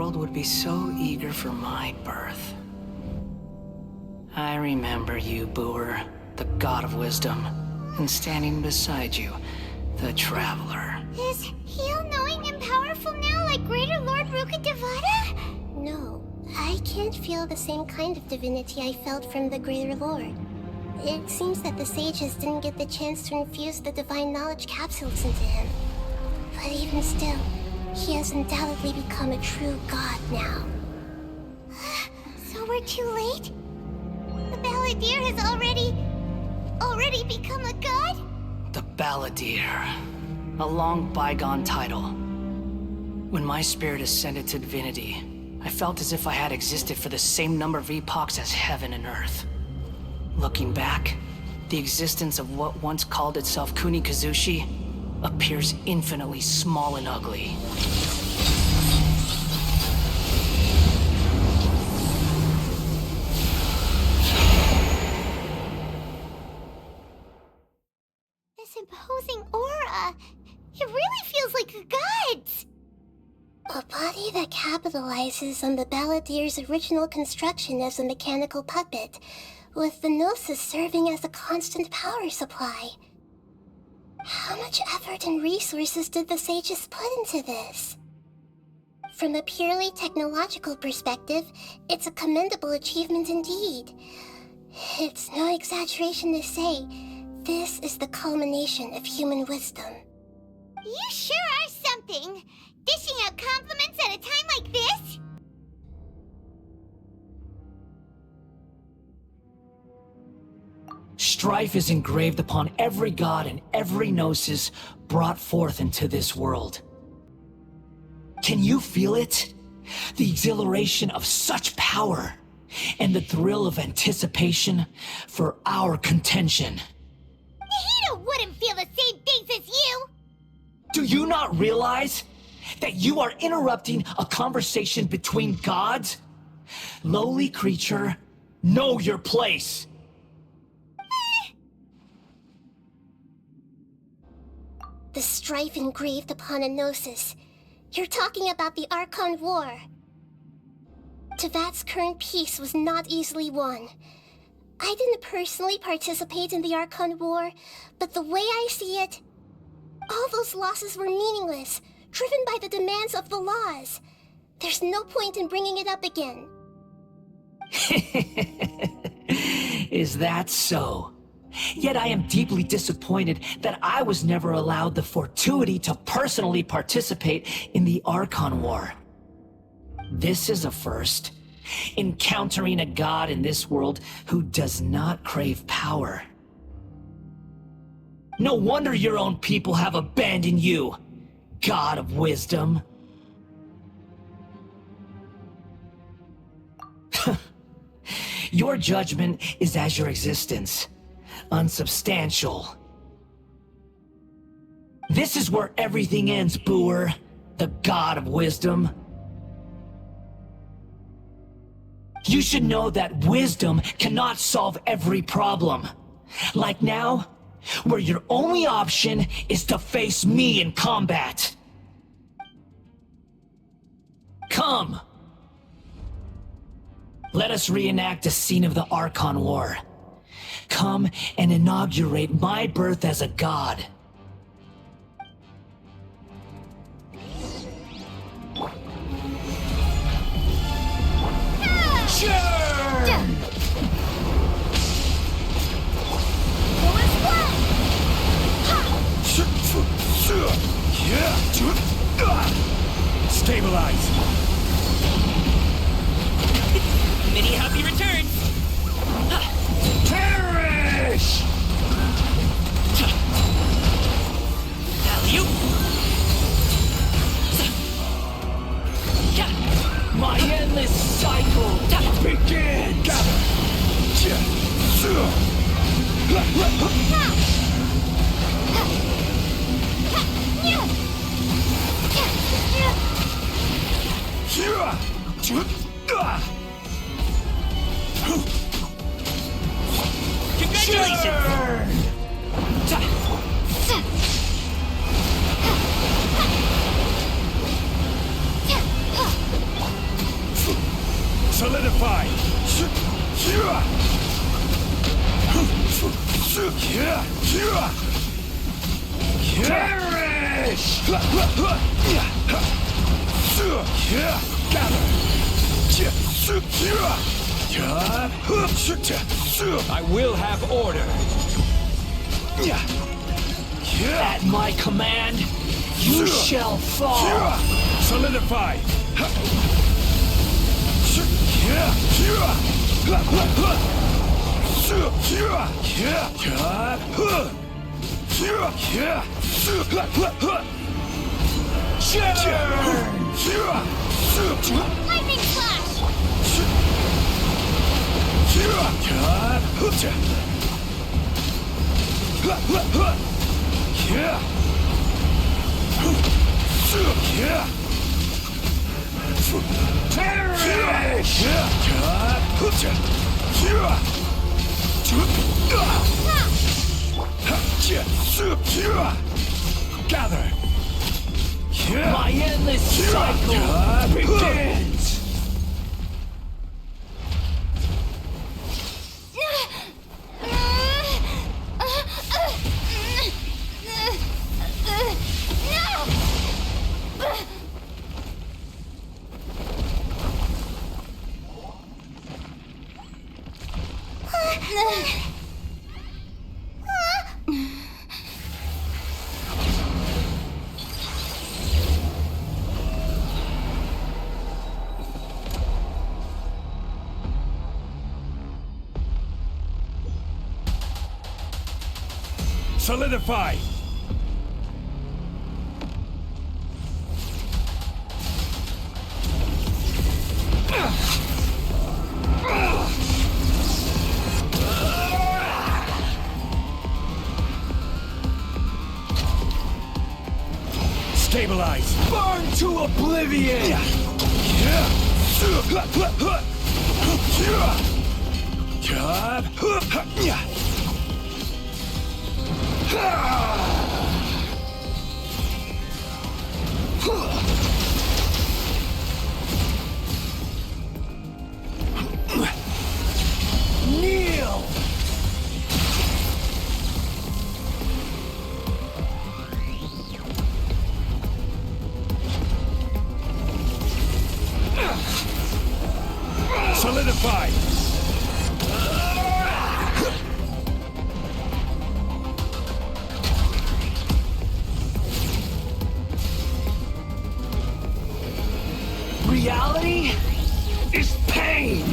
world would be so eager for my birth. I remember you, Booer, the god of wisdom, and standing beside you, the traveler. Is he all-knowing and powerful now like Greater Lord Rukkhadevata? No, I can't feel the same kind of divinity I felt from the Greater Lord. It seems that the sages didn't get the chance to infuse the divine knowledge capsules into him. But even still, he has undoubtedly become a true god now. So we're too late? The Balladeer has already become a god? The Balladeer. A long bygone title. When my spirit ascended to divinity, I felt as if I had existed for the same number of epochs as heaven and earth. Looking back, the existence of what once called itself Kunikazushi appears infinitely small and ugly. This imposing aura, it really feels like a god's! A body that capitalizes on the Balladeer's original construction as a mechanical puppet, with the Gnosis serving as a constant power supply. How much effort and resources did the sages put into this? From a purely technological perspective, it's a commendable achievement indeed. It's no exaggeration to say, this is the culmination of human wisdom. You sure are something! Dishing out compliments at a time like this? Strife is engraved upon every god and every gnosis brought forth into this world. Can you feel it? The exhilaration of such power, and the thrill of anticipation for our contention. Hito wouldn't feel the same things as you! Do you not realize that you are interrupting a conversation between gods? Lowly creature, know your place! The strife engraved upon a gnosis. You're talking about the Archon War. Tevat's current peace was not easily won. I didn't personally participate in the Archon War, but the way I see it, all those losses were meaningless, driven by the demands of the laws. There's no point in bringing it up again. Is that so? Yet I am deeply disappointed that I was never allowed the fortuity to personally participate in the Archon War. This is a first. Encountering a god in this world who does not crave power. No wonder your own people have abandoned you, god of wisdom. Your judgment is as your existence. Unsubstantial. This is where everything ends, Booer, the god of wisdom. You should know that wisdom cannot solve every problem. Like now, where your only option is to face me in combat. Come. Let us reenact a scene of the Archon War. Come and inaugurate my birth as a god. Stabilize. Many happy returns. Perish! Alley-oop. My endless cycle begins! Perish! I will have order. At my command, you shall fall. Solidify. Lightning flash! Gather. My endless cycle begins. Solidify. Stabilize. Burn to oblivion. Kneel. Solidify. Reality is pain.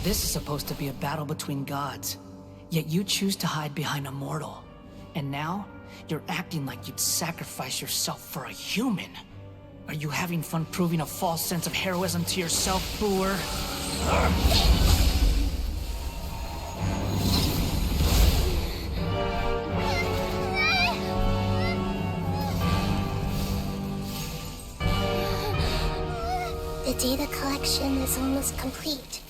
This is supposed to be a battle between gods, yet you choose to hide behind a mortal. And now, you're acting like you'd sacrifice yourself for a human. Are you having fun proving a false sense of heroism to yourself, Booer? The data collection is almost complete.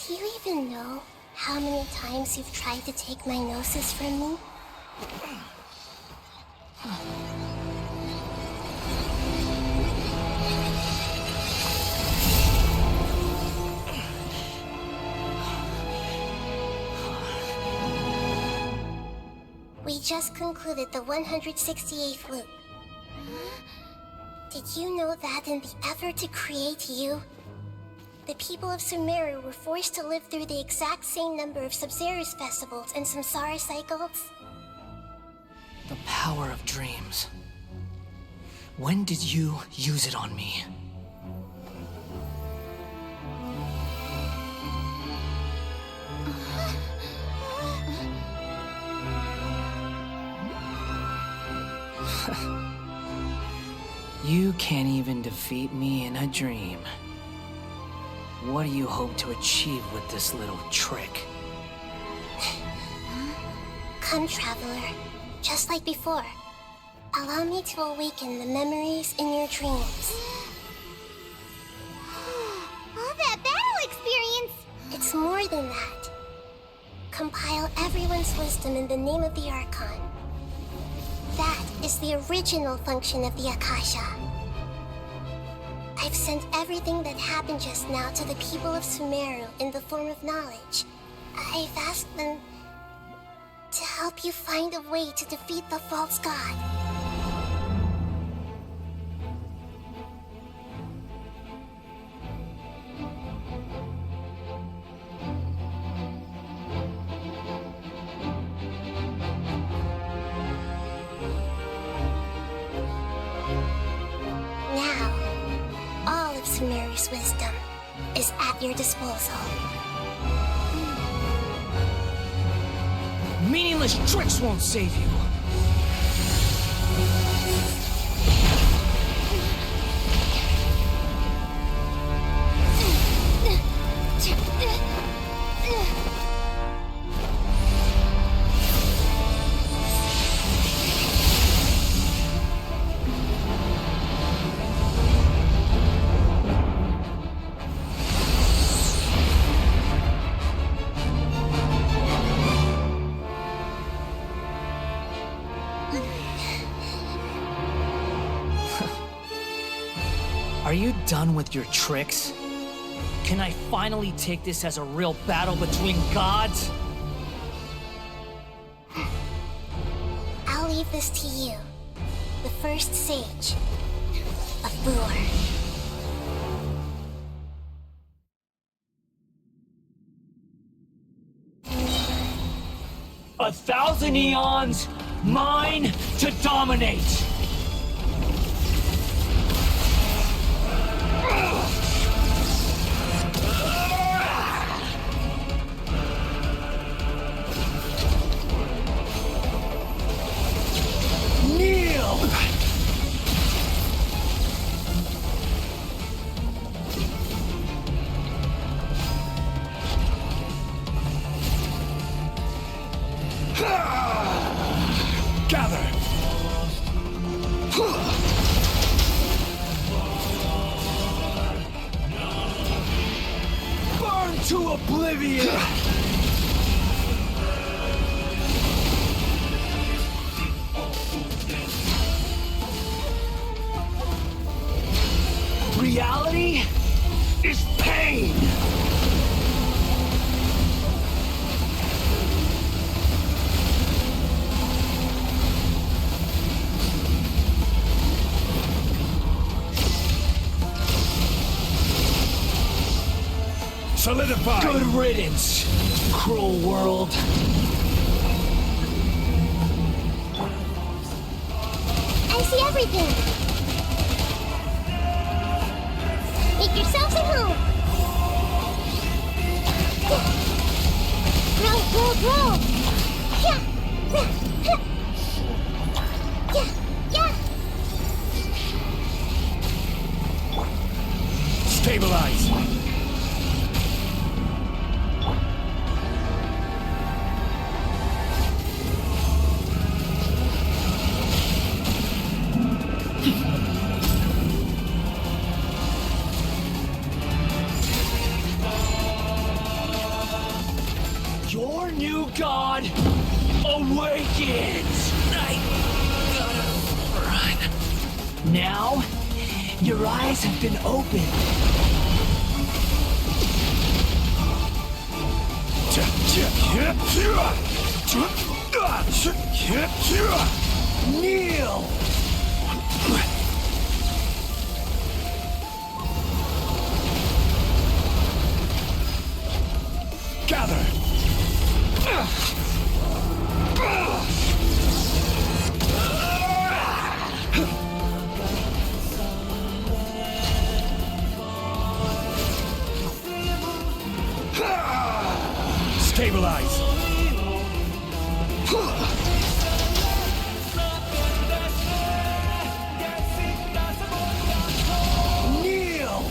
Do you even know how many times you've tried to take my gnosis from me? We just concluded the 168th loop. Did you know that in the effort to create you, the people of Sumeru were forced to live through the exact same number of Sub-Zerus festivals and samsara cycles? The power of dreams. When did you use it on me? You can't even defeat me in a dream. What do you hope to achieve with this little trick? Come, Traveler. Just like before. Allow me to awaken the memories in your dreams. All that battle experience! It's more than that. Compile everyone's wisdom in the name of the Archon. That is the original function of the Akasha. I've sent everything that happened just now to the people of Sumeru in the form of knowledge. I've asked them to help you find a way to defeat the false god. Now, all of Sumeru's wisdom is at your disposal. Meaningless tricks won't save you. Are you done with your tricks? Can I finally take this as a real battle between gods? I'll leave this to you, the first sage of Boor. A thousand eons, mine to dominate! Kneel! Gather! Burn to oblivion! Reality is pain! Solidify! Good riddance, cruel world. I see everything! Make yourselves at home! Roll! Yeah! Yeah! Stabilize! Your new god awakens! I gotta run. Now, your eyes have been opened. Kneel! Gather! Stabilize! Kneel!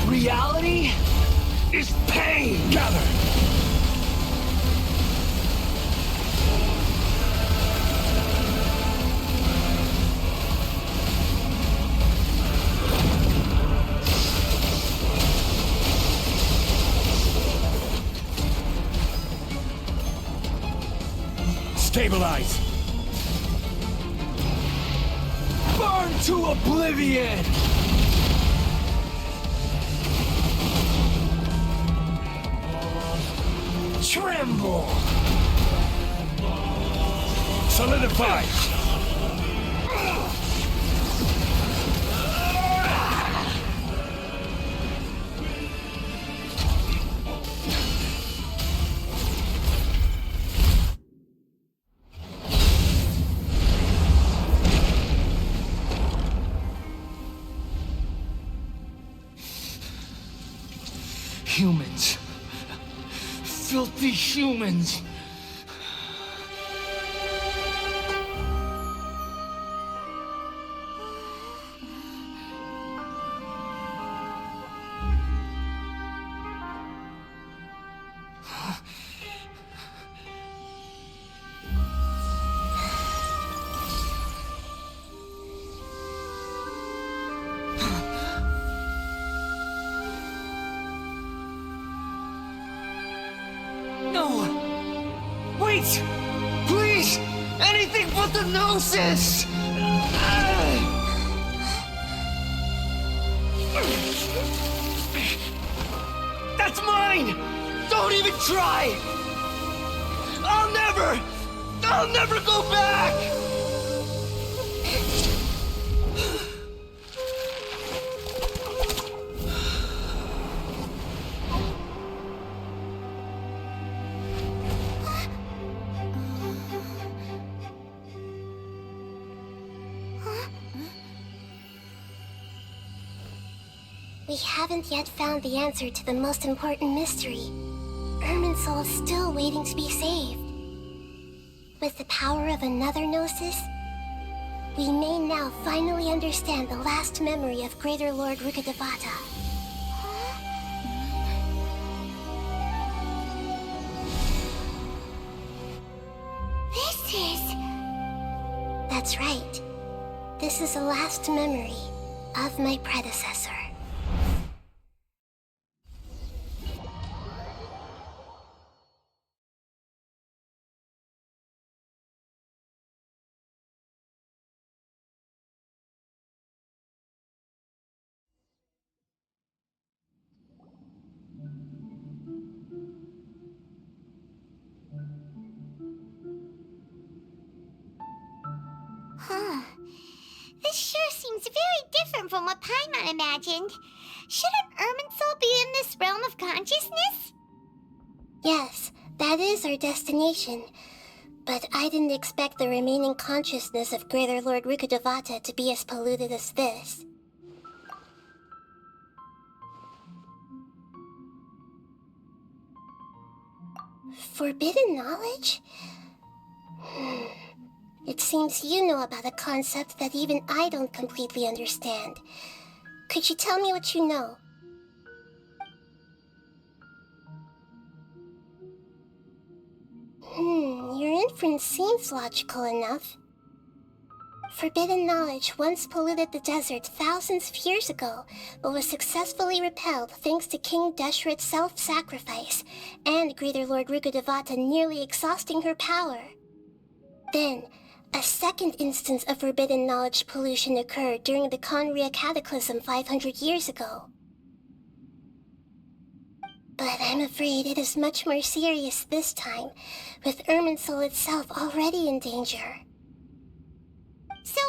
Reality is pain! Gather! Stabilize! Burn to oblivion! Tremble! Solidify! Humans. Filthy humans. No! Wait! Please! Anything but the Gnosis! That's mine! Don't even try! I'll never go back! We haven't yet found the answer to the most important mystery. Irminsul is still waiting to be saved. With the power of another Gnosis, we may now finally understand the last memory of Greater Lord Rukkhadevata. This is... That's right. This is the last memory of my predecessor. Huh. This sure seems very different from what Paimon imagined. Shouldn't Irminsul be in this realm of consciousness? Yes, that is our destination. But I didn't expect the remaining consciousness of Greater Lord Rukkhadevata to be as polluted as this. Forbidden knowledge? It seems you know about a concept that even I don't completely understand. Could you tell me what you know? Your inference seems logical enough. Forbidden knowledge once polluted the desert thousands of years ago, but was successfully repelled thanks to King Deshret's self-sacrifice, and Greater Lord Rukkhadevata nearly exhausting her power. Then, a second instance of forbidden knowledge pollution occurred during the Conria Cataclysm 500 years ago. But I'm afraid it is much more serious this time, with Irminsul itself already in danger. So,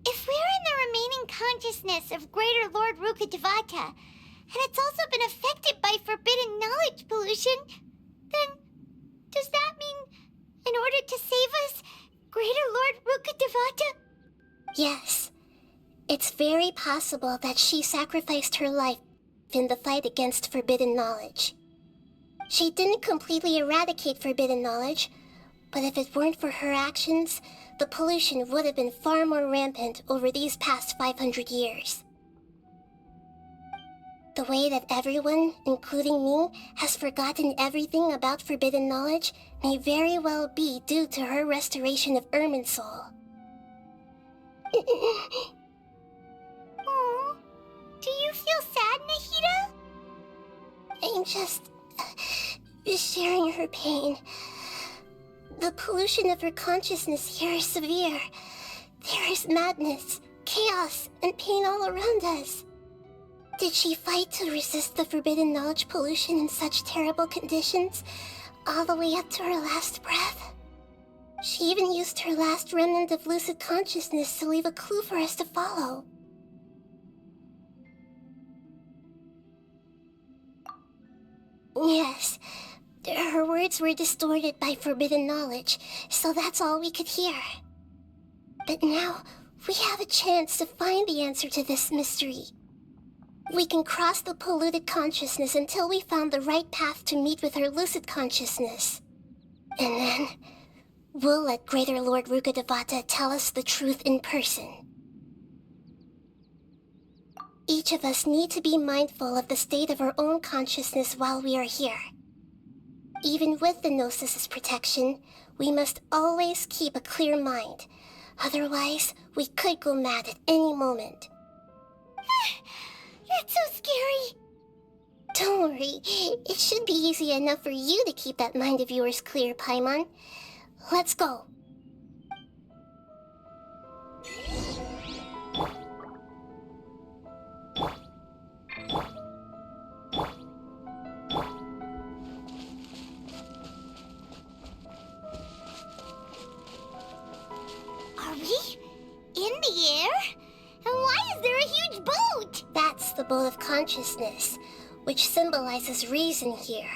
if we're in the remaining consciousness of Greater Lord Rukkhadevata, and it's also been affected by forbidden knowledge pollution, then does that mean in order to very possible that she sacrificed her life in the fight against forbidden knowledge. She didn't completely eradicate forbidden knowledge, but if it weren't for her actions, the pollution would have been far more rampant over these past 500 years. The way that everyone, including me, has forgotten everything about forbidden knowledge may very well be due to her restoration of Irminsul. Aw, do you feel sad, Nahida? I'm just sharing her pain. The pollution of her consciousness here is severe. There is madness, chaos, and pain all around us. Did she fight to resist the forbidden knowledge pollution in such terrible conditions, all the way up to her last breath? She even used her last remnant of lucid consciousness to leave a clue for us to follow. Yes, her words were distorted by forbidden knowledge, so that's all we could hear. But now, we have a chance to find the answer to this mystery. We can cross the polluted consciousness until we found the right path to meet with her lucid consciousness. And then, we'll let Greater Lord Rukkhadevata tell us the truth in person. Each of us need to be mindful of the state of our own consciousness while we are here. Even with the Gnosis' protection, we must always keep a clear mind. Otherwise, we could go mad at any moment. That's so scary. Don't worry, it should be easy enough for you to keep that mind of yours clear, Paimon. Let's go. Are we in the air? And why is there a huge boat? That's the boat of consciousness, which symbolizes reason here.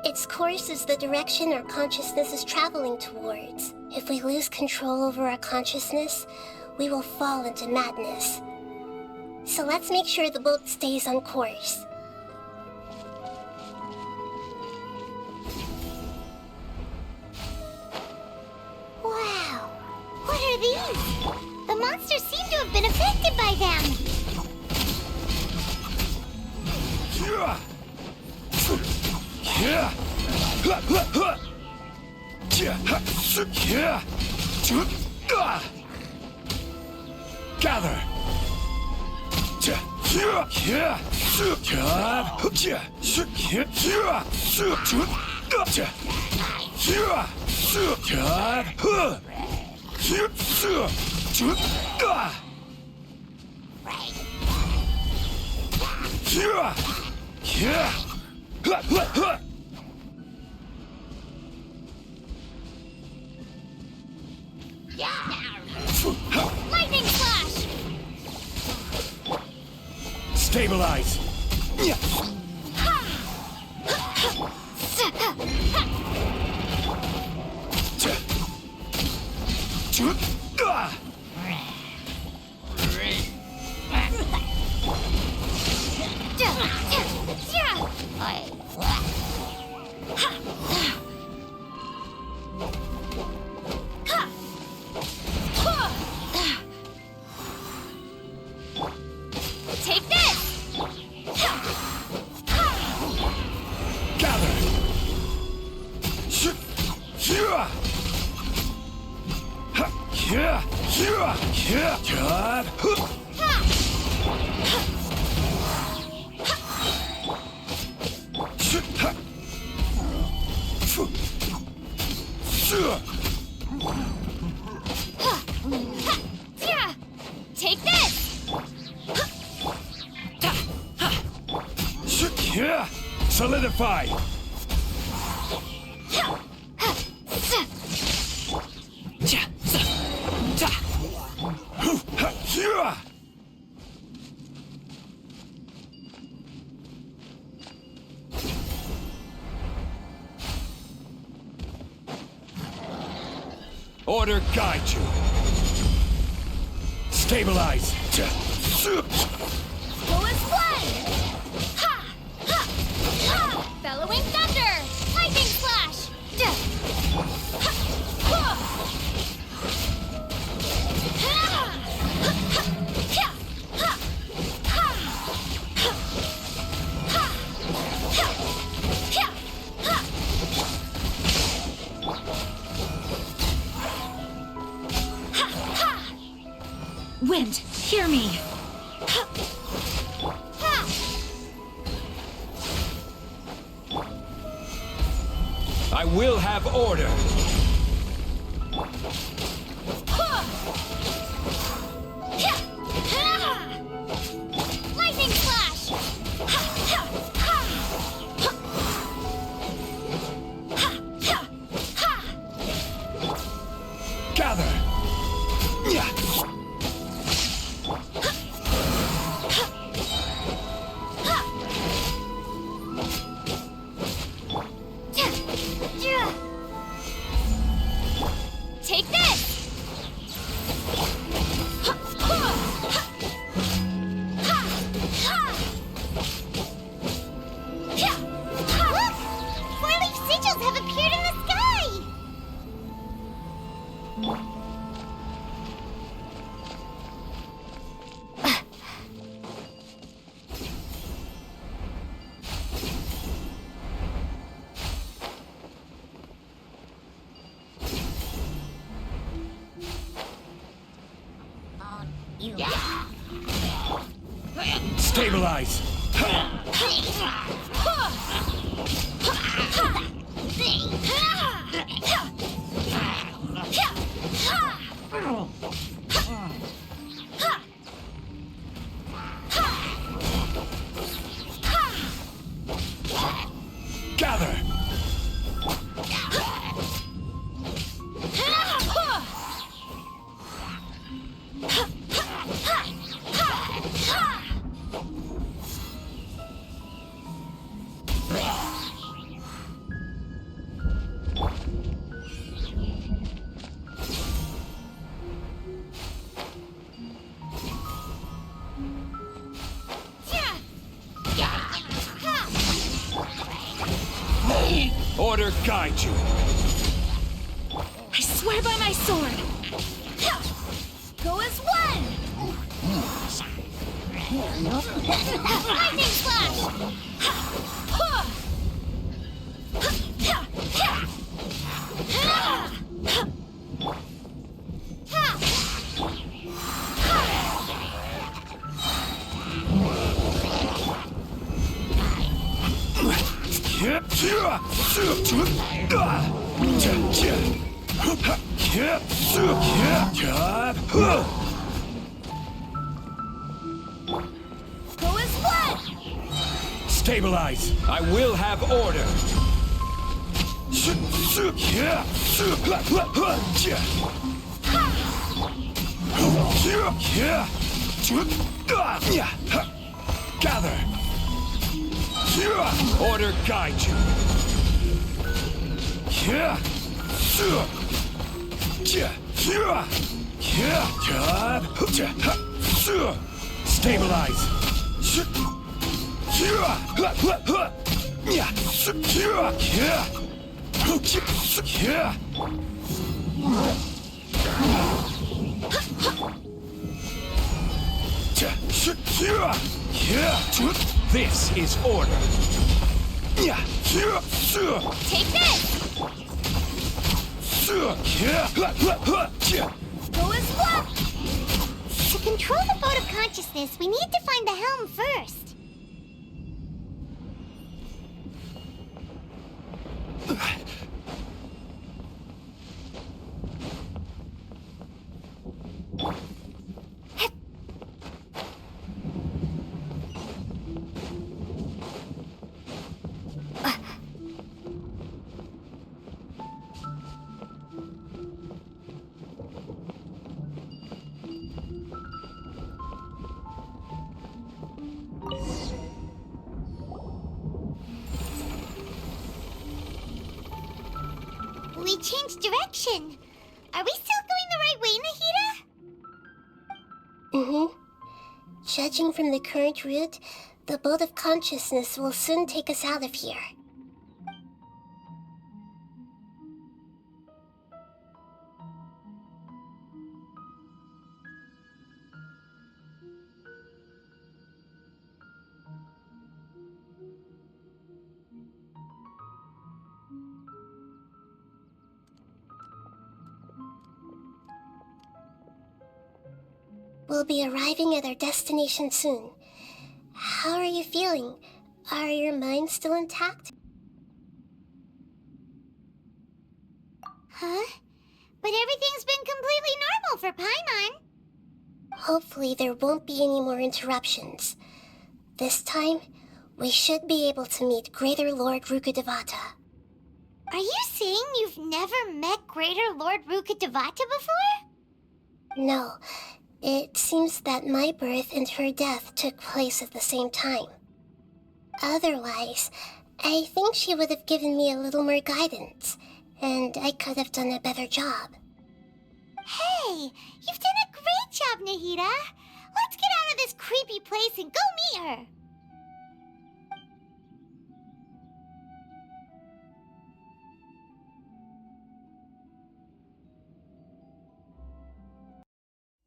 Its course is the direction our consciousness is traveling towards. If we lose control over our consciousness, we will fall into madness. So let's make sure the boat stays on course. Wow. What are these? The monsters seem to have been affected by them. Gather! Lightning flash! Stabilize! Take this! Gather! Take this! Solidify! Order guide you. Stabilize! Go as one! Ha! Ha! Ha! Bellowing thunder! Lightning flash! Ha! Ha! Ha! Ha! Ha! Wind, hear me. I will have order! Lightning flash! Gather! Take this! Look! Four-leaf sigils have appeared in the sky! Stabilize! Gather! Order guide you! I swear by my sword. Go as one! Lightning flash! Go as one! Stabilize! I will have order! Gather! Order guide you! Stabilize! This is order! Take this! Go as one! To control the boat of consciousness, we need to find the helm first. We changed direction. Are we still going the right way, Nahida? Mm-hmm. Judging from the current route, the boat of consciousness will soon take us out of here. We'll be arriving at our destination soon. How are you feeling? Are your minds still intact? Huh? But everything's been completely normal for Paimon. Hopefully there won't be any more interruptions. This time, we should be able to meet Greater Lord Rukkhadevata. Are you saying you've never met Greater Lord Rukkhadevata before? No, it seems that my birth and her death took place at the same time. Otherwise, I think she would have given me a little more guidance, and I could have done a better job. Hey, you've done a great job, Nahida. Let's get out of this creepy place and go meet her.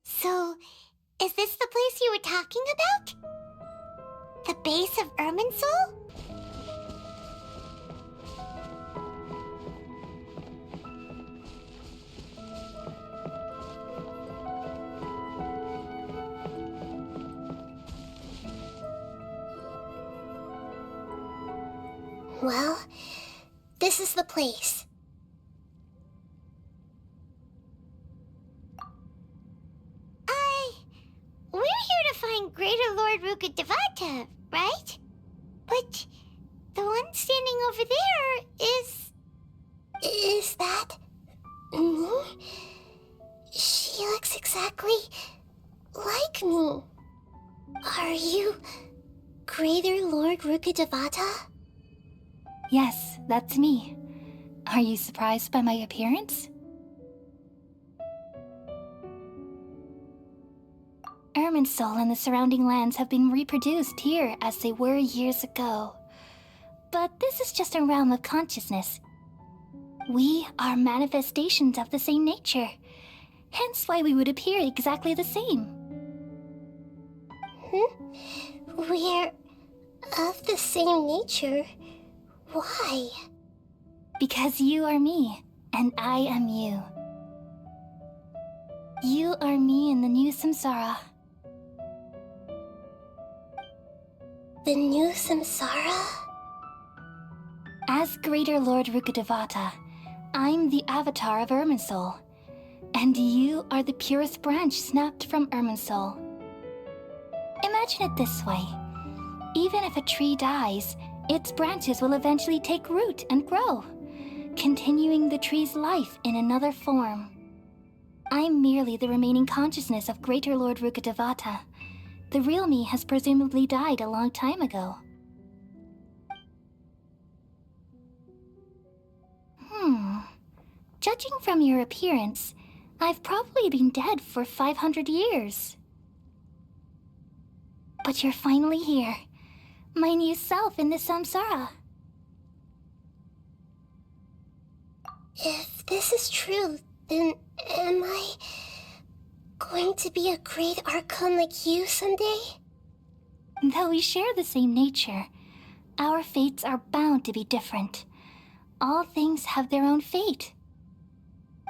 So, is this the place you were talking about? The base of Irminsul? Well, this is the place. We're here to find Greater Lord Rukkhadevata, right? But the one standing over there is... Is that... me? She looks exactly like me. Are you Greater Lord Rukkhadevata? Yes, that's me. Are you surprised by my appearance? Irminsul and the surrounding lands have been reproduced here as they were years ago. But this is just a realm of consciousness. We are manifestations of the same nature, hence why we would appear exactly the same. We're of the same nature. Why? Because you are me, and I am you. You are me in the new samsara. The new samsara? As Greater Lord Rukkhadevata, I'm the avatar of Irminsul, and you are the purest branch snapped from Irminsul. Imagine it this way. Even if a tree dies, its branches will eventually take root and grow, continuing the tree's life in another form. I'm merely the remaining consciousness of Greater Lord Rukkhadevata. The real me has presumably died a long time ago. Judging from your appearance, I've probably been dead for 500 years. But you're finally here. My new self in the samsara. If this is true, then am I going to be a great Archon like you someday? Though we share the same nature, our fates are bound to be different. All things have their own fate.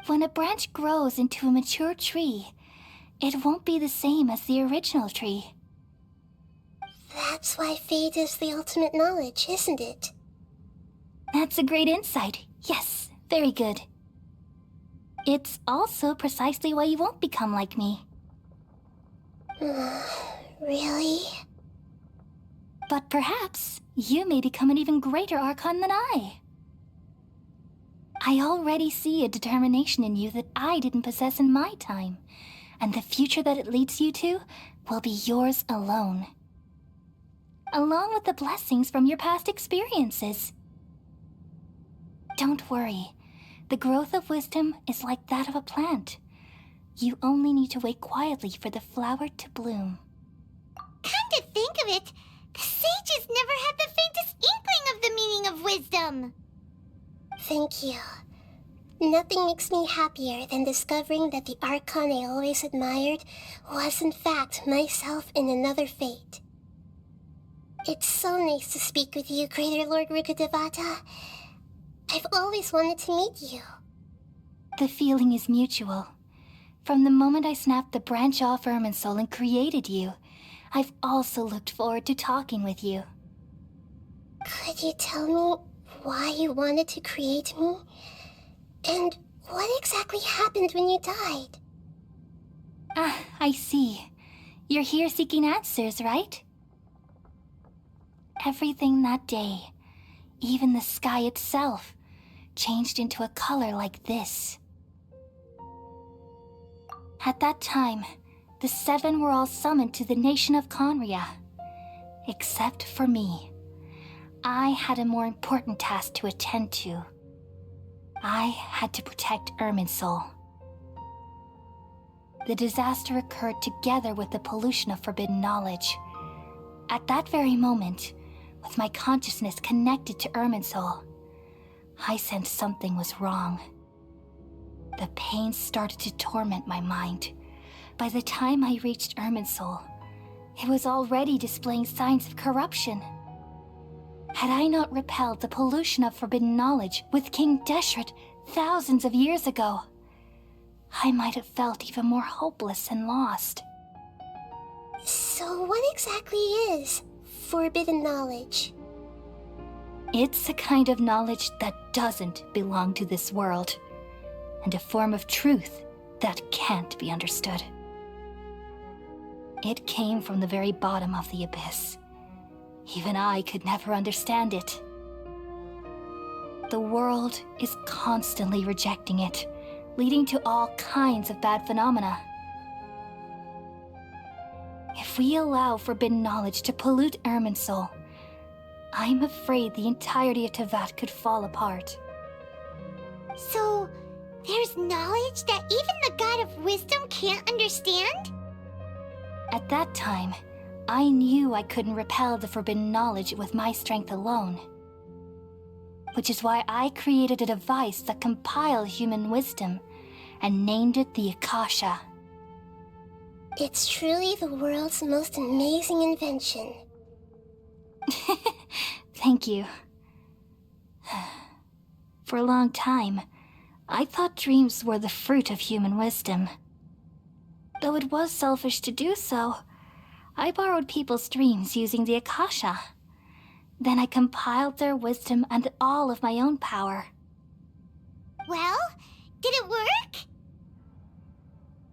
When a branch grows into a mature tree, it won't be the same as the original tree. That's why fate is the ultimate knowledge, isn't it? That's a great insight. Yes, very good. It's also precisely why you won't become like me. Really? But perhaps you may become an even greater Archon than I. I already see a determination in you that I didn't possess in my time, and the future that it leads you to will be yours alone. Along with the blessings from your past experiences. Don't worry. The growth of wisdom is like that of a plant. You only need to wait quietly for the flower to bloom. Come to think of it, the sages never had the faintest inkling of the meaning of wisdom. Thank you. Nothing makes me happier than discovering that the Archon I always admired was in fact myself in another fate. It's so nice to speak with you, Greater Lord Rukkhadevata. I've always wanted to meet you. The feeling is mutual. From the moment I snapped the branch off Irminsul and created you, I've also looked forward to talking with you. Could you tell me why you wanted to create me? And what exactly happened when you died? Ah, I see. You're here seeking answers, right? Everything that day, even the sky itself, changed into a color like this. At that time, the seven were all summoned to the nation of Conria. Except for me. I had a more important task to attend to. I had to protect Irminsul. The disaster occurred together with the pollution of forbidden knowledge. At that very moment, with my consciousness connected to Irminsul, I sensed something was wrong. The pain started to torment my mind. By the time I reached Irminsul, it was already displaying signs of corruption. Had I not repelled the pollution of forbidden knowledge with King Deshret thousands of years ago, I might have felt even more hopeless and lost. So what exactly is forbidden knowledge? It's a kind of knowledge that doesn't belong to this world, and a form of truth that can't be understood. It came from the very bottom of the abyss. Even I could never understand it. The world is constantly rejecting it, leading to all kinds of bad phenomena. If we allow forbidden knowledge to pollute Irminsul, I'm afraid the entirety of Tevat could fall apart. So, there's knowledge that even the God of Wisdom can't understand? At that time, I knew I couldn't repel the forbidden knowledge with my strength alone. Which is why I created a device that compiled human wisdom and named it the Akasha. It's truly the world's most amazing invention. Thank you. For a long time, I thought dreams were the fruit of human wisdom. Though it was selfish to do so, I borrowed people's dreams using the Akasha. Then I compiled their wisdom and all of my own power. Well, did it work?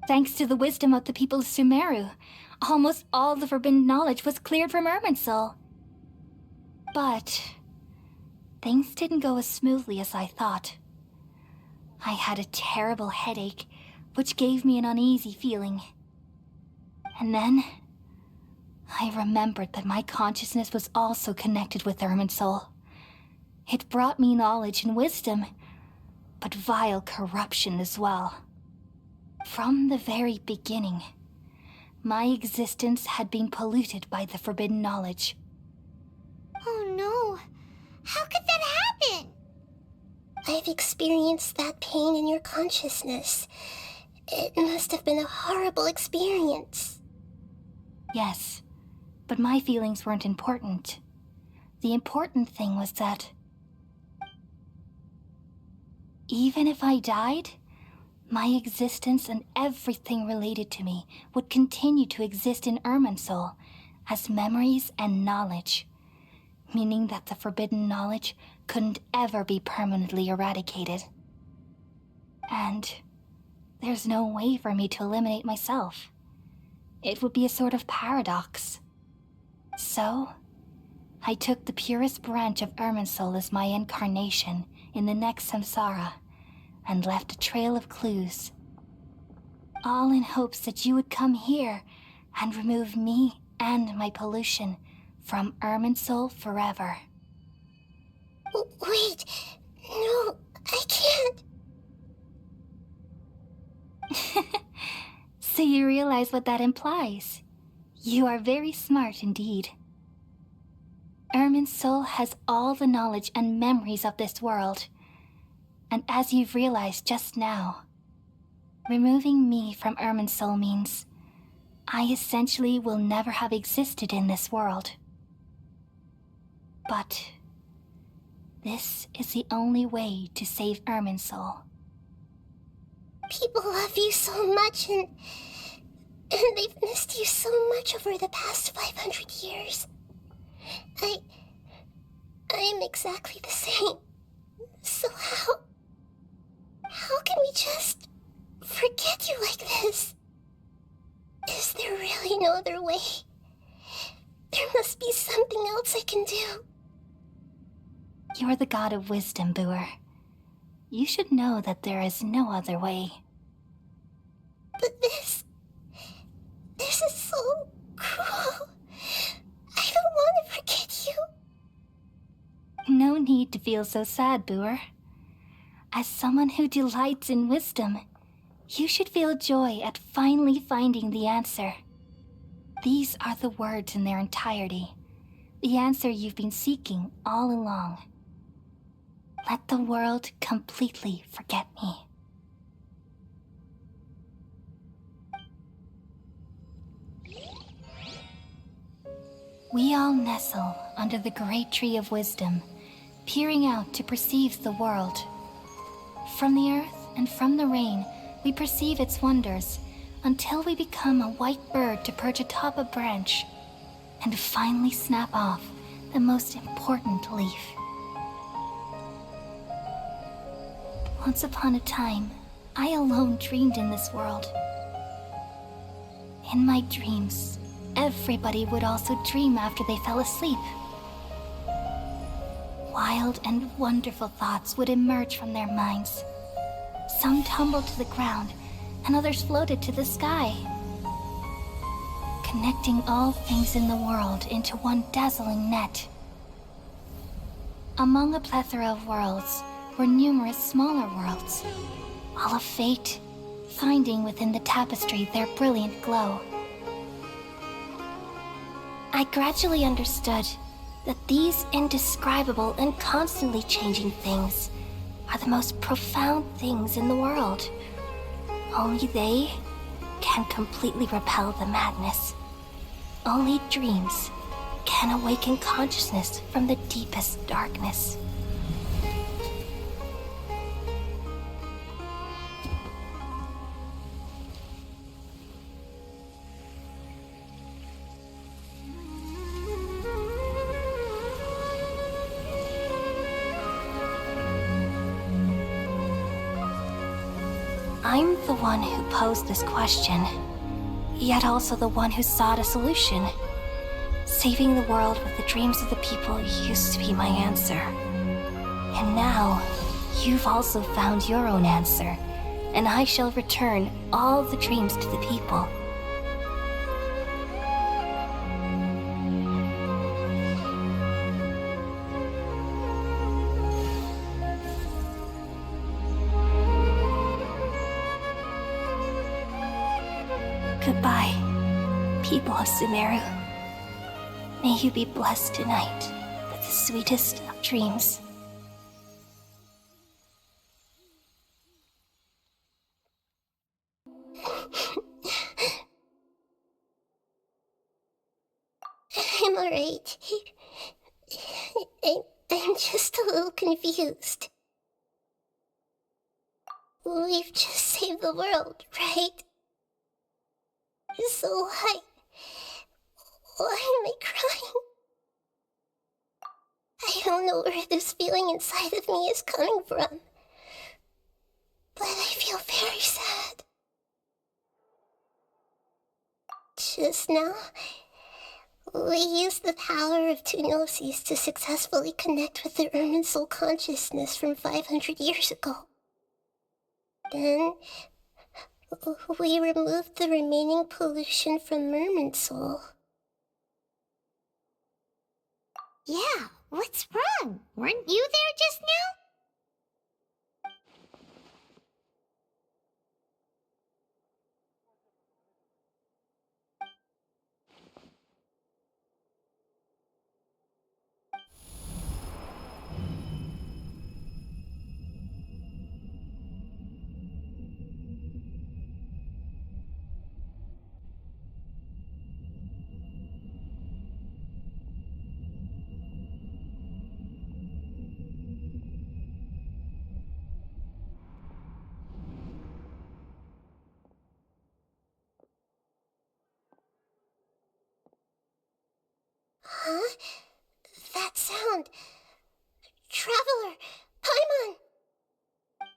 Thanks to the wisdom of the people of Sumeru, almost all the forbidden knowledge was cleared from Irminsul. But things didn't go as smoothly as I thought. I had a terrible headache, which gave me an uneasy feeling. And then I remembered that my consciousness was also connected with Irminsul. It brought me knowledge and wisdom, but vile corruption as well. From the very beginning, my existence had been polluted by the forbidden knowledge. Oh no. How could that happen? I've experienced that pain in your consciousness. It must have been a horrible experience. Yes, but my feelings weren't important. The important thing was that even if I died, my existence and everything related to me would continue to exist in Irminsul as memories and knowledge, meaning that the forbidden knowledge couldn't ever be permanently eradicated. And there's no way for me to eliminate myself. It would be a sort of paradox. So, I took the purest branch of Irminsul as my incarnation in the next samsara, and left a trail of clues. All in hopes that you would come here and remove me and my pollution from Irminsul forever. Wait, no, I can't. realize what that implies. You are very smart indeed. Irminsul has all the knowledge and memories of this world. And as you've realized just now, removing me from Irminsul means I essentially will never have existed in this world. But this is the only way to save Irminsul. People love you so much, and they've missed you so much over the past 500 years. I am exactly the same. So how can we just forget you like this? Is there really no other way? There must be something else I can do. You're the god of wisdom, Boer. You should know that there is no other way. But this is so cruel. I don't want to forget you. No need to feel so sad, Boer. As someone who delights in wisdom, you should feel joy at finally finding the answer. These are the words in their entirety, the answer you've been seeking all along. Let the world completely forget me. We all nestle under the great tree of wisdom, peering out to perceive the world. From the earth and from the rain, we perceive its wonders until we become a white bird to perch atop a branch and finally snap off the most important leaf. Once upon a time, I alone dreamed in this world. In my dreams, everybody would also dream after they fell asleep. Wild and wonderful thoughts would emerge from their minds. Some tumbled to the ground, and others floated to the sky, connecting all things in the world into one dazzling net. Among a plethora of worlds were numerous smaller worlds, all of fate, finding within the tapestry their brilliant glow. I gradually understood that these indescribable and constantly changing things are the most profound things in the world. Only they can completely repel the madness. Only dreams can awaken consciousness from the deepest darkness. I'm the one who posed this question, yet also the one who sought a solution. Saving the world with the dreams of the people used to be my answer. And now, you've also found your own answer, and I shall return all the dreams to the people. Goodbye, people of Sumeru. May you be blessed tonight with the sweetest of dreams. I'm alright. I'm just a little confused. We've just saved the world, right? So why am I crying? I don't know where this feeling inside of me is coming from, but I feel very sad. Just now, we used the power of two gnosis to successfully connect with the Irminsul consciousness from 500 years ago. Then, we removed the remaining pollution from Irminsul. Yeah, what's wrong? Weren't you there just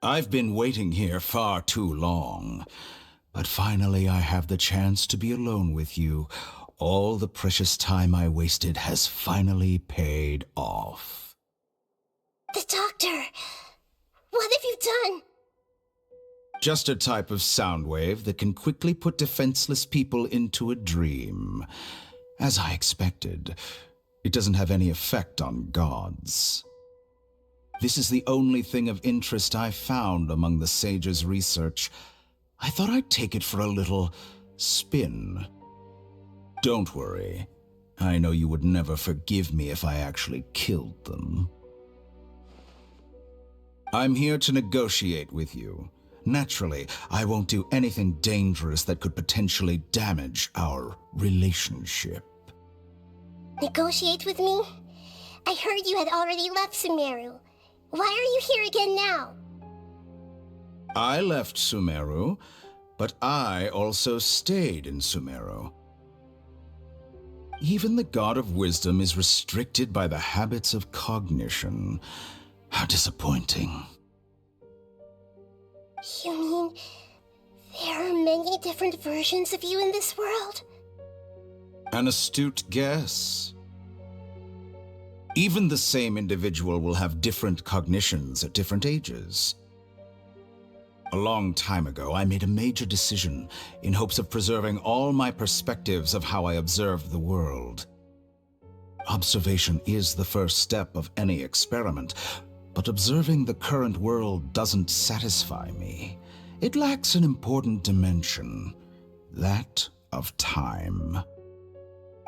I've been waiting here far too long. But finally I have the chance to be alone with you. All the precious time I wasted has finally paid off. The doctor! What have you done? Just a type of sound wave that can quickly put defenseless people into a dream. As I expected, it doesn't have any effect on gods. This is the only thing of interest I found among the sage's research. I thought I'd take it for a little spin. Don't worry. I know you would never forgive me if I actually killed them. I'm here to negotiate with you. Naturally, I won't do anything dangerous that could potentially damage our relationship. Negotiate with me? I heard you had already left Sumeru. Why are you here again now? I left Sumeru, but I also stayed in Sumeru. Even the God of Wisdom is restricted by the habits of cognition. How disappointing. You mean there are many different versions of you in this world? An astute guess. Even the same individual will have different cognitions at different ages. A long time ago, I made a major decision in hopes of preserving all my perspectives of how I observed the world. Observation is the first step of any experiment, but observing the current world doesn't satisfy me. It lacks an important dimension, that of time.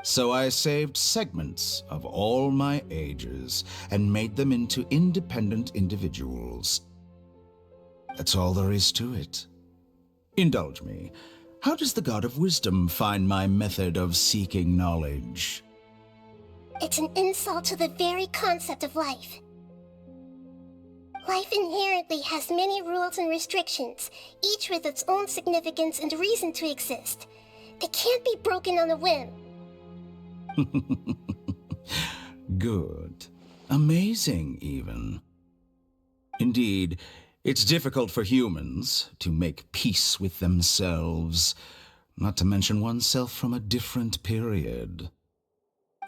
So I saved segments of all my ages and made them into independent individuals. That's all there is to it. Indulge me. How does the God of Wisdom find my method of seeking knowledge? It's an insult to the very concept of life. Life inherently has many rules and restrictions, each with its own significance and reason to exist. They can't be broken on a whim. Good. Amazing, even. Indeed, it's difficult for humans to make peace with themselves, not to mention oneself from a different period.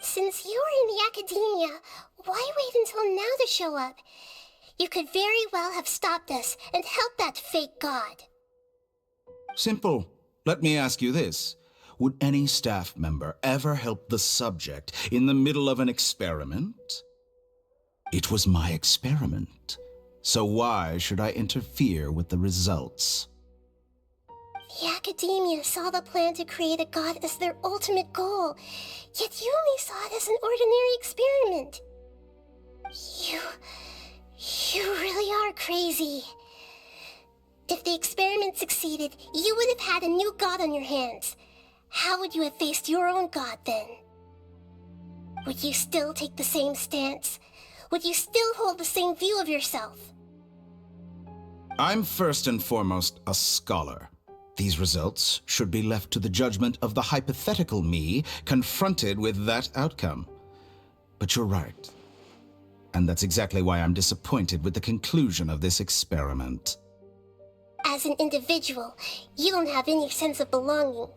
Since you were in the academia, why wait until now to show up? You could very well have stopped us and helped that fake god. Simple. Let me ask you this. Would any staff member ever help the subject in the middle of an experiment? It was my experiment, so why should I interfere with the results? The academia saw the plan to create a god as their ultimate goal, yet you only saw it as an ordinary experiment. You really are crazy. If the experiment succeeded, you would have had a new god on your hands. How would you have faced your own god then? Would you still take the same stance? Would you still hold the same view of yourself? I'm first and foremost a scholar. These results should be left to the judgment of the hypothetical me confronted with that outcome. But you're right. And that's exactly why I'm disappointed with the conclusion of this experiment. As an individual, you don't have any sense of belonging.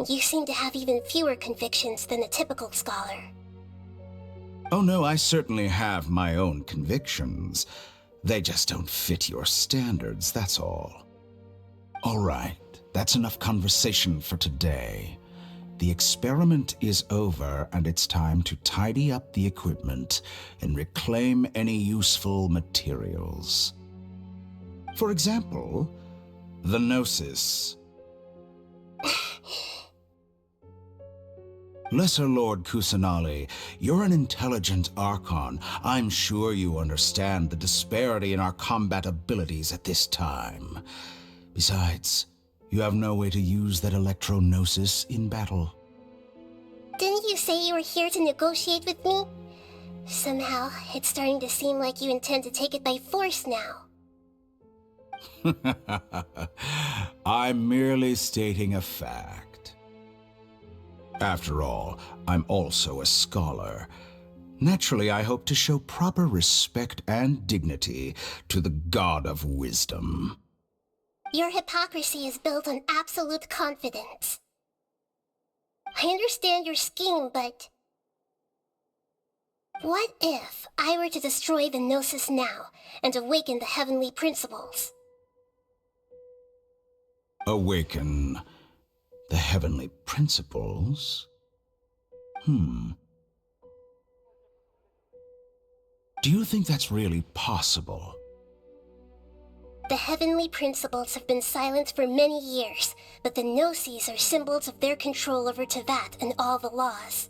You seem to have even fewer convictions than a typical scholar. Oh no, I certainly have my own convictions. They just don't fit your standards, that's all. All right, that's enough conversation for today. The experiment is over, and it's time to tidy up the equipment and reclaim any useful materials. For example, the Gnosis. Lesser Lord Kusanali, you're an intelligent Archon. I'm sure you understand the disparity in our combat abilities at this time. Besides, you have no way to use that Electro-Gnosis in battle. Didn't you say you were here to negotiate with me? Somehow, it's starting to seem like you intend to take it by force now. I'm merely stating a fact. After all, I'm also a scholar. Naturally, I hope to show proper respect and dignity to the God of Wisdom. Your hypocrisy is built on absolute confidence. I understand your scheme, but... what if I were to destroy the Gnosis now and awaken the heavenly principles? Awaken the heavenly principles? Do you think that's really possible? The heavenly principles have been silent for many years, but the Gnosis are symbols of their control over Tevat and all the laws.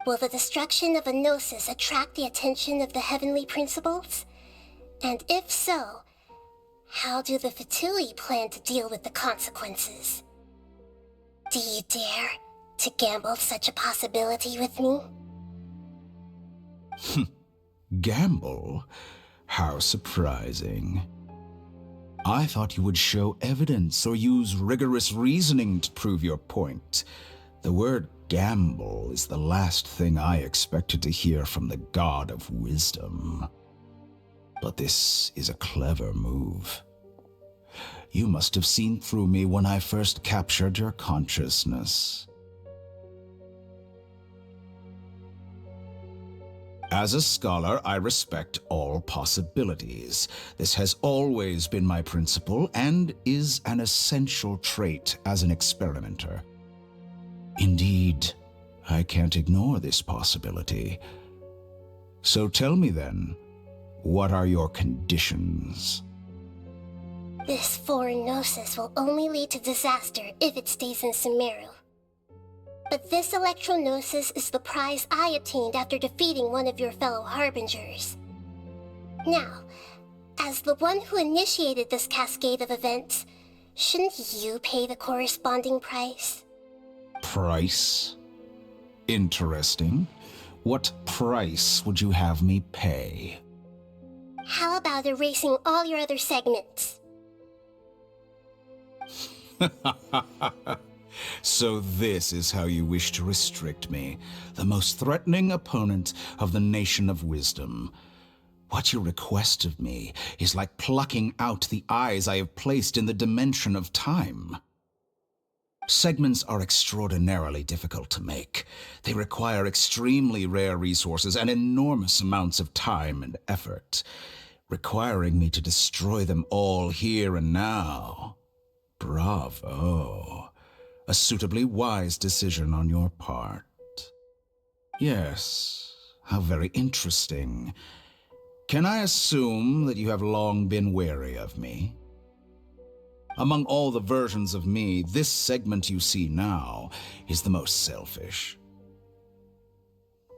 Will the destruction of a Gnosis attract the attention of the heavenly principles? And if so, how do the Fatui plan to deal with the consequences? Do you dare to gamble such a possibility with me? Gamble? How surprising. I thought you would show evidence or use rigorous reasoning to prove your point. The word gamble is the last thing I expected to hear from the God of Wisdom. But this is a clever move. You must have seen through me when I first captured your consciousness. As a scholar, I respect all possibilities. This has always been my principle and is an essential trait as an experimenter. Indeed, I can't ignore this possibility. So tell me then, what are your conditions? This foreign Gnosis will only lead to disaster if it stays in Sumeru. But this Electro-Gnosis is the prize I obtained after defeating one of your fellow Harbingers. Now, as the one who initiated this cascade of events, shouldn't you pay the corresponding price? Price? Interesting. What price would you have me pay? How about erasing all your other segments? So this is how you wish to restrict me, the most threatening opponent of the Nation of Wisdom. What you request of me is like plucking out the eyes I have placed in the dimension of time. Segments are extraordinarily difficult to make. They require extremely rare resources and enormous amounts of time and effort, requiring me to destroy them all here and now. Bravo. A suitably wise decision on your part. Yes, how very interesting. Can I assume that you have long been wary of me? Among all the versions of me, this segment you see now is the most selfish.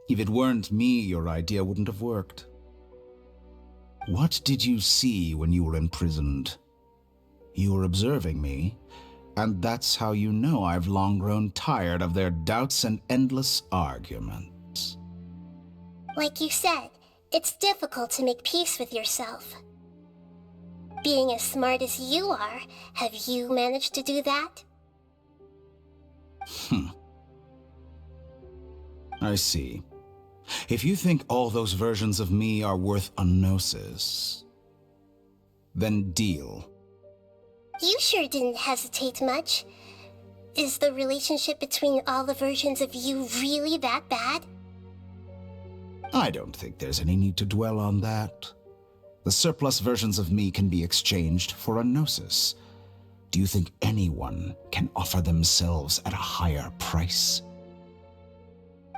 If it weren't me, your idea wouldn't have worked. What did you see when you were imprisoned? You were observing me, and that's how you know I've long grown tired of their doubts and endless arguments. Like you said, it's difficult to make peace with yourself. Being as smart as you are, have you managed to do that? I see. If you think all those versions of me are worth a gnosis, then deal. You sure didn't hesitate much. Is the relationship between all the versions of you really that bad? I don't think there's any need to dwell on that. The surplus versions of me can be exchanged for a gnosis. Do you think anyone can offer themselves at a higher price?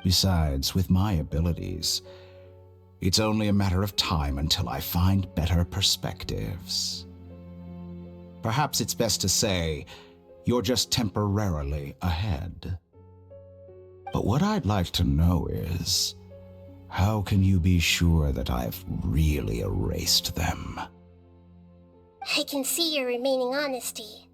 Besides, with my abilities, it's only a matter of time until I find better perspectives. Perhaps it's best to say, you're just temporarily ahead. But what I'd like to know is, how can you be sure that I've really erased them? I can see your remaining honesty.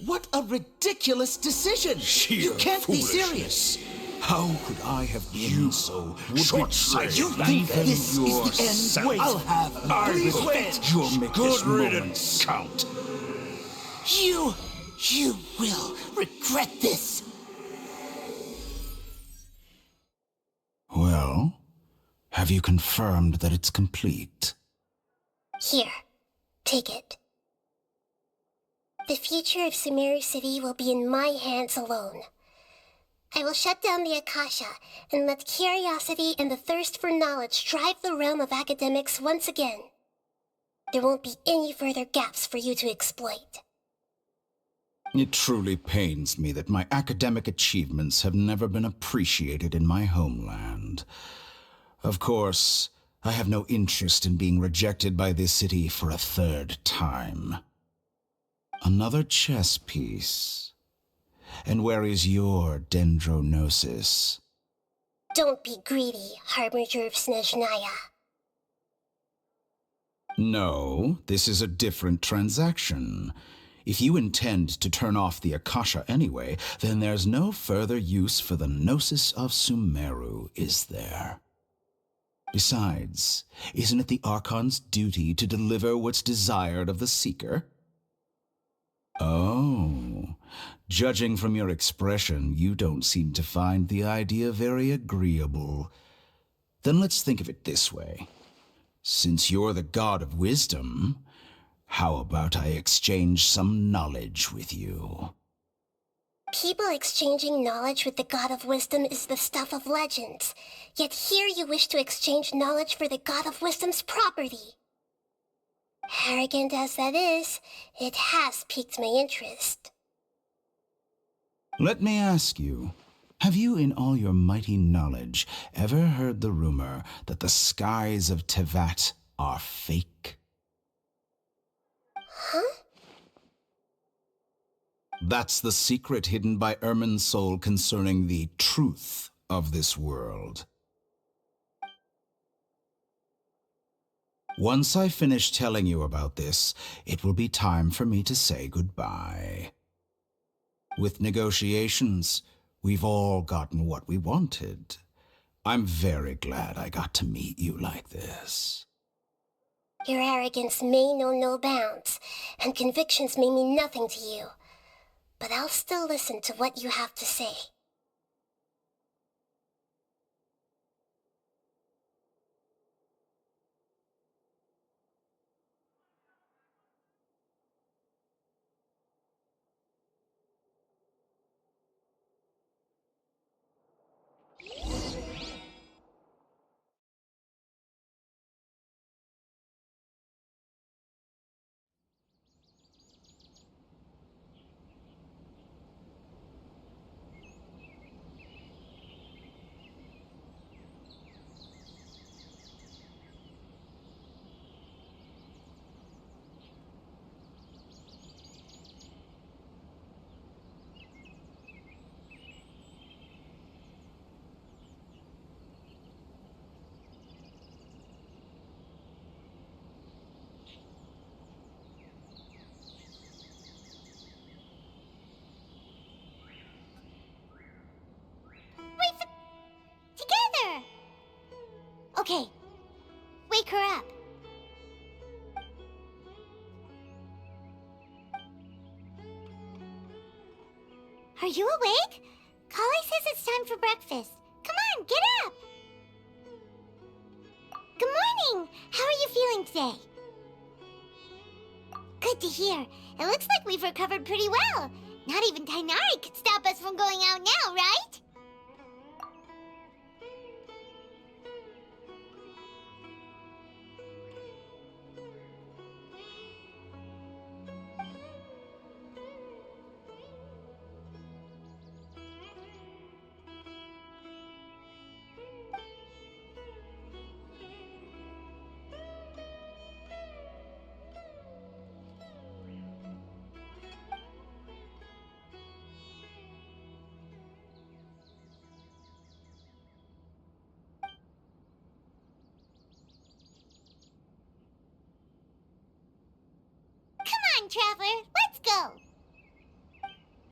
What a ridiculous decision! Sheer You can't be foolishness. serious! How could I have been so short-sighted? You think this is the end? Wait, I'll have please wait. You'll make Good this moment riddance. count. You will regret this. Well, have you confirmed that it's complete? Here, take it. The future of Sumeru City will be in my hands alone. I will shut down the Akasha and let curiosity and the thirst for knowledge drive the realm of academics once again. There won't be any further gaps for you to exploit. It truly pains me that my academic achievements have never been appreciated in my homeland. Of course, I have no interest in being rejected by this city for a third time. Another chess piece. And where is your dendronosis? Don't be greedy, Harbinger of Snezhnaya. No, this is a different transaction. If you intend to turn off the Akasha anyway, then there's no further use for the Gnosis of Sumeru, is there? Besides, isn't it the Archon's duty to deliver what's desired of the Seeker? Oh, judging from your expression, you don't seem to find the idea very agreeable. Then let's think of it this way. Since you're the god of wisdom, how about I exchange some knowledge with you? People exchanging knowledge with the God of Wisdom is the stuff of legends. Yet here you wish to exchange knowledge for the God of Wisdom's property. Arrogant as that is, it has piqued my interest. Let me ask you, have you in all your mighty knowledge ever heard the rumor that the skies of Tevat are fake? Huh? That's the secret hidden by Irminsul concerning the truth of this world. Once I finish telling you about this, it will be time for me to say goodbye. With negotiations, we've all gotten what we wanted. I'm very glad I got to meet you like this. Your arrogance may know no bounds, and convictions may mean nothing to you. But I'll still listen to what you have to say. Together! Okay, wake her up. Are you awake? Kali says it's time for breakfast. Come on, get up! Good morning! How are you feeling today? Good to hear. It looks like we've recovered pretty well. Not even Tainari could stop us from going out now, right? Come on, Traveler, let's go!